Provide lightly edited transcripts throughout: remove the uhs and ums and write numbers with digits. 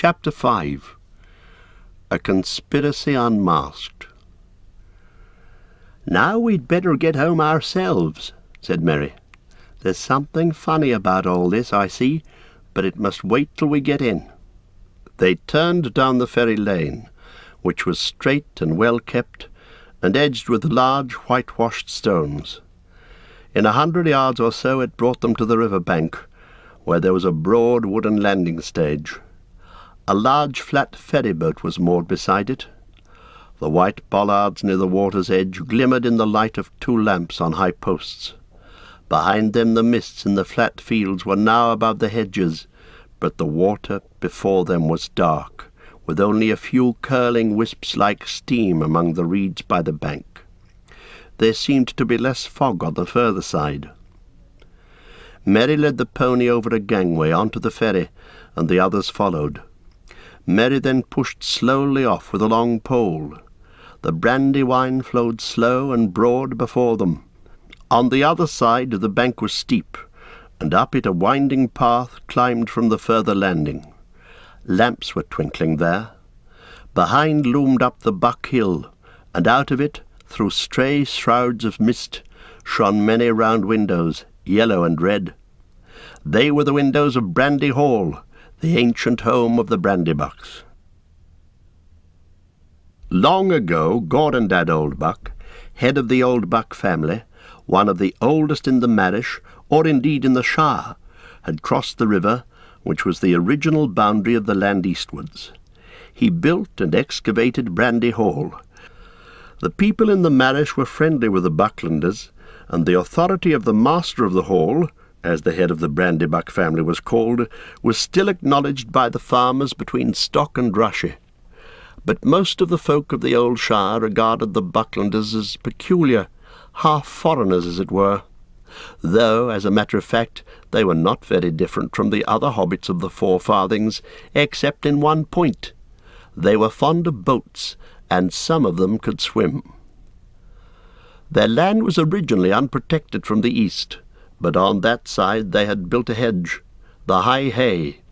Chapter 5. A Conspiracy Unmasked. "Now we'd better get home ourselves," said Mary. "There's something funny about all this, I see, but it must wait till we get in." They turned down the ferry lane, which was straight and well kept, and edged with large whitewashed stones. In 100 yards or so it brought them to the river bank, where there was a broad wooden landing stage. A large flat ferry-boat was moored beside it. The white bollards near the water's edge glimmered in the light of 2 lamps on high posts. Behind them the mists in the flat fields were now above the hedges, but the water before them was dark, with only a few curling wisps like steam among the reeds by the bank. There seemed to be less fog on the further side. Mary led the pony over a gangway onto the ferry, and the others followed. Mary then pushed slowly off with a long pole. The Brandywine flowed slow and broad before them. On the other side the bank was steep, and up it a winding path climbed from the further landing. Lamps were twinkling there. Behind loomed up the Buck Hill, and out of it, through stray shrouds of mist, shone many round windows, yellow and red. They were the windows of Brandy Hall, the ancient home of the Brandybucks. Long ago, Gordondad Oldbuck, head of the Oldbuck family, one of the oldest in the Marish, or indeed in the Shire, had crossed the river, which was the original boundary of the land eastwards. He built and excavated Brandy Hall. The people in the Marish were friendly with the Bucklanders, and the authority of the master of the hall, as the head of the Brandybuck family was called, was still acknowledged by the farmers between Stock and Rushy. But most of the folk of the old shire regarded the Bucklanders as peculiar, half foreigners as it were, though, as a matter of fact, they were not very different from the other hobbits of the Four Farthings, except in one point. They were fond of boats, and some of them could swim. Their land was originally unprotected from the east, but on that side they had built a hedge, the High Hay.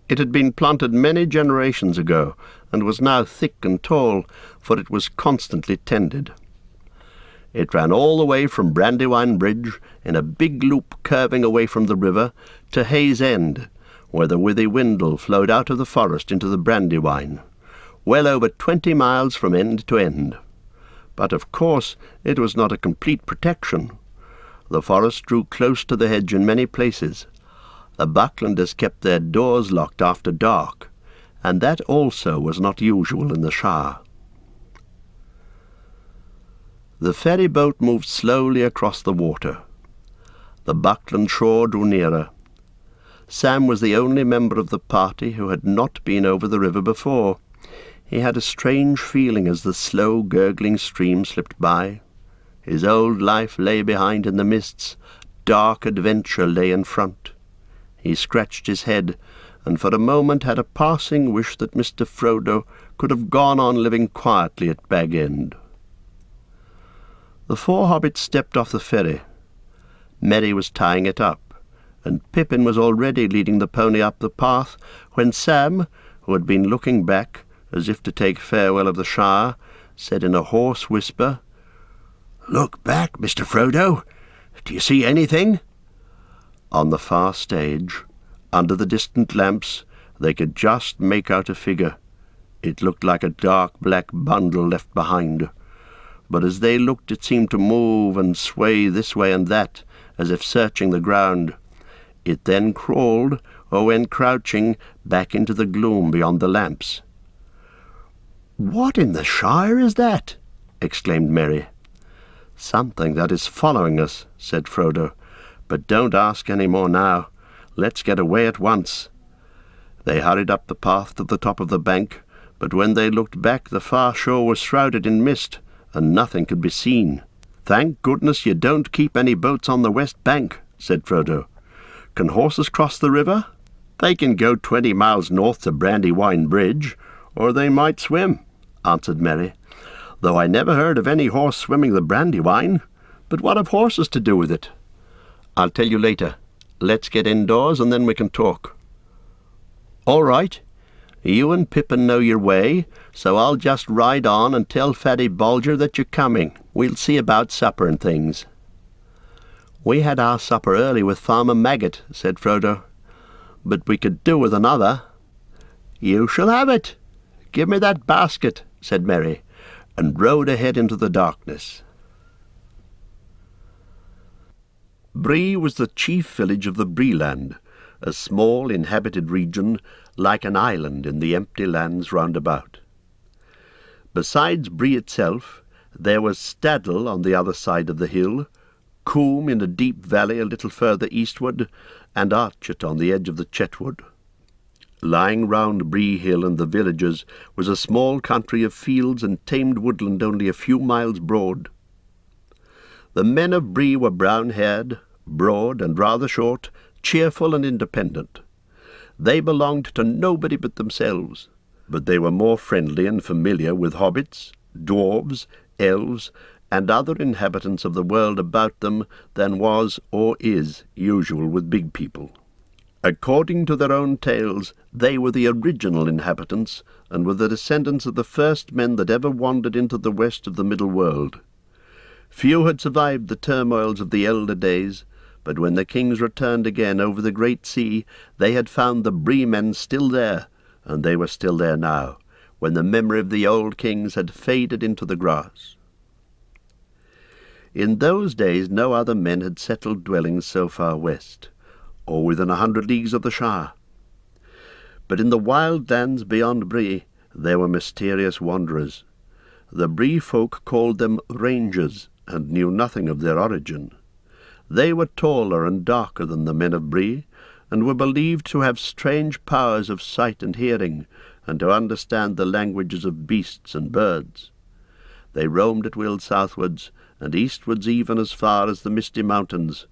It had been planted many generations ago, and was now thick and tall, for it was constantly tended. It ran all the way from Brandywine Bridge, in a big loop curving away from the river, to Hay's End, where the Withy Windle flowed out of the forest into the Brandywine, well over 20 miles from end to end. But of course it was not a complete protection. The forest drew close to the hedge in many places. The Bucklanders kept their doors locked after dark, and that also was not usual in the Shire. The ferry boat moved slowly across the water. The Buckland shore drew nearer. Sam was the only member of the party who had not been over the river before. He had a strange feeling as the slow, gurgling stream slipped by. His old life lay behind in the mists. Dark adventure lay in front. He scratched his head, and for a moment had a passing wish that Mr. Frodo could have gone on living quietly at Bag End. The 4 hobbits stepped off the ferry. Merry was tying it up, and Pippin was already leading the pony up the path, when Sam, who had been looking back, as if to take farewell of the Shire, said in a hoarse whisper, "Look back, Mr. Frodo. Do you see anything?" On the far stage, under the distant lamps, they could just make out a figure. It looked like a dark black bundle left behind. But as they looked it seemed to move and sway this way and that, as if searching the ground. It then crawled, or went crouching, back into the gloom beyond the lamps. "What in the Shire is that?" exclaimed Merry. "Something that is following us," said Frodo. "But don't ask any more now. Let's get away at once." They hurried up the path to the top of the bank, but when they looked back the far shore was shrouded in mist, and nothing could be seen. "Thank goodness you don't keep any boats on the west bank," said Frodo. "Can horses cross the river?" "They can go 20 miles north to Brandywine Bridge, or they might swim," answered Merry, "though I never heard of any horse swimming the Brandywine. But what have horses to do with it?" "I'll tell you later. Let's get indoors and then we can talk." "All right. You and Pippin know your way, so I'll just ride on and tell Faddy Bolger that you're coming. We'll see about supper and things." "We had our supper early with Farmer Maggot," said Frodo, "but we could do with another." "You shall have it. Give me that basket," said Merry, and rode ahead into the darkness. Bree was the chief village of the Breeland, a small inhabited region like an island in the empty lands round about. Besides Bree itself, there was Staddle on the other side of the hill, Coombe in a deep valley a little further eastward, and Archet on the edge of the Chetwood. Lying round Bree Hill and the villages was a small country of fields and tamed woodland only a few miles broad. The men of Bree were brown-haired, broad and rather short, cheerful and independent. They belonged to nobody but themselves, but they were more friendly and familiar with hobbits, dwarves, elves, and other inhabitants of the world about them than was or is usual with big people. According to their own tales, they were the original inhabitants, and were the descendants of the first men that ever wandered into the west of the middle world. Few had survived the turmoils of the elder days, but when the kings returned again over the great sea, they had found the Bree men still there, and they were still there now, when the memory of the old kings had faded into the grass. In those days no other men had settled dwellings so far west, or within 100 leagues of the Shire. But in the wild lands beyond Bree there were mysterious wanderers. The Bree folk called them rangers, and knew nothing of their origin. They were taller and darker than the men of Bree, and were believed to have strange powers of sight and hearing, and to understand the languages of beasts and birds. They roamed at will southwards, and eastwards even as far as the Misty Mountains,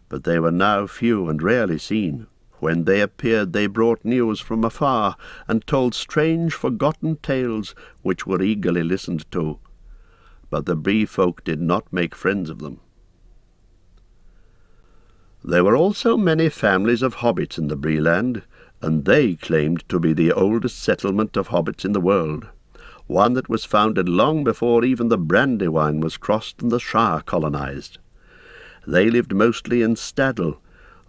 but they were now few and rarely seen. When they appeared they brought news from afar, and told strange forgotten tales which were eagerly listened to. But the Bree folk did not make friends of them. There were also many families of hobbits in the Breeland, and they claimed to be the oldest settlement of hobbits in the world, one that was founded long before even the Brandywine was crossed and the Shire colonized. They lived mostly in Staddle,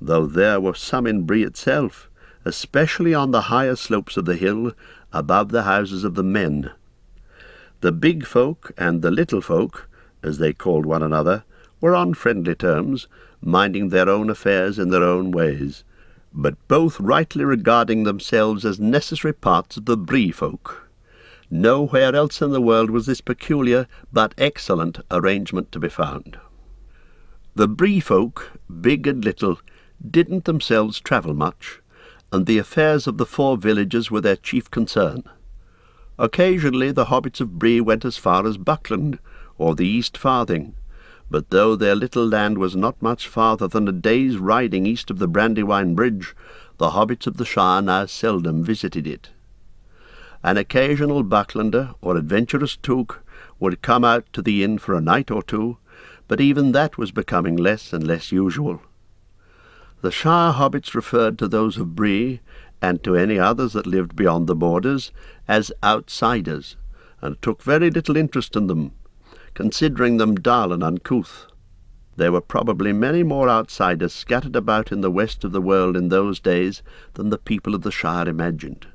though there were some in Bree itself, especially on the higher slopes of the hill, above the houses of the men. The big folk and the little folk, as they called one another, were on friendly terms, minding their own affairs in their own ways, but both rightly regarding themselves as necessary parts of the Bree folk. Nowhere else in the world was this peculiar but excellent arrangement to be found. The Bree folk, big and little, didn't themselves travel much, and the affairs of the 4 villages were their chief concern. Occasionally the hobbits of Bree went as far as Buckland, or the East Farthing, but though their little land was not much farther than a day's riding east of the Brandywine Bridge, the hobbits of the Shire now seldom visited it. An occasional Bucklander or adventurous took would come out to the inn for a night or two, but even that was becoming less and less usual. The Shire hobbits referred to those of Bree, and to any others that lived beyond the borders, as outsiders, and took very little interest in them, considering them dull and uncouth. There were probably many more outsiders scattered about in the west of the world in those days than the people of the Shire imagined.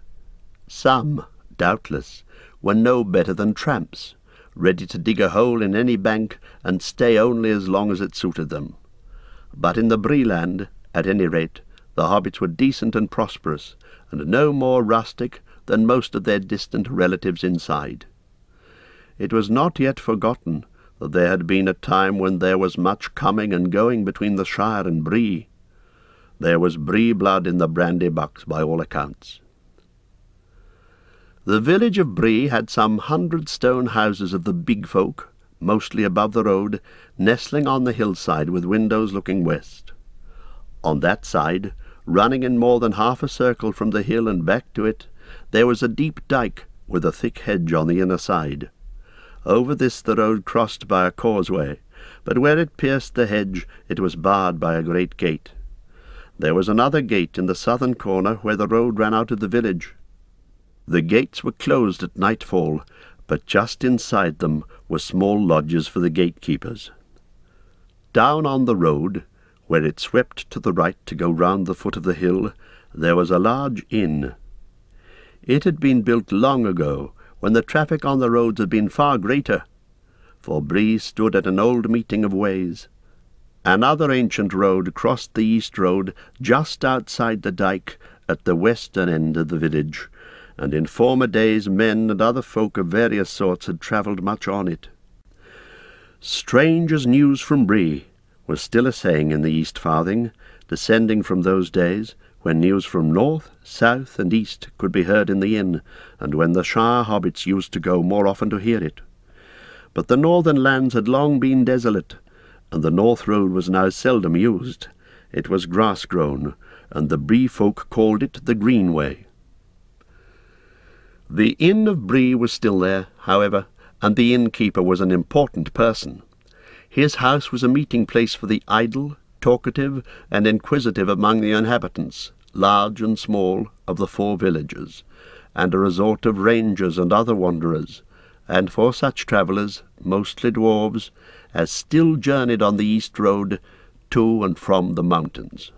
Some, doubtless, were no better than tramps, ready to dig a hole in any bank and stay only as long as it suited them. But in the Breeland, at any rate, the hobbits were decent and prosperous, and no more rustic than most of their distant relatives inside. It was not yet forgotten that there had been a time when there was much coming and going between the Shire and Bree. There was Bree blood in the Brandybucks by all accounts. The village of Bree had some 100 stone houses of the big folk, mostly above the road, nestling on the hillside with windows looking west. On that side, running in more than half a circle from the hill and back to it, there was a deep dyke with a thick hedge on the inner side. Over this the road crossed by a causeway, but where it pierced the hedge it was barred by a great gate. There was another gate in the southern corner where the road ran out of the village. The gates were closed at nightfall, but just inside them were small lodges for the gatekeepers. Down on the road, where it swept to the right to go round the foot of the hill, there was a large inn. It had been built long ago, when the traffic on the roads had been far greater, for Bree stood at an old meeting of ways. Another ancient road crossed the east road just outside the dyke at the western end of the village, and in former days men and other folk of various sorts had travelled much on it. Strange as news from Bree was still a saying in the East Farthing, descending from those days when news from north, south, and east could be heard in the inn, and when the shire hobbits used to go more often to hear it. But the northern lands had long been desolate, and the north road was now seldom used. It was grass-grown, and the Bree folk called it the Greenway. The inn of Bree was still there, however, and the innkeeper was an important person. His house was a meeting place for the idle, talkative, and inquisitive among the inhabitants, large and small, of the 4 villages, and a resort of rangers and other wanderers, and for such travellers, mostly dwarves, as still journeyed on the east road to and from the mountains.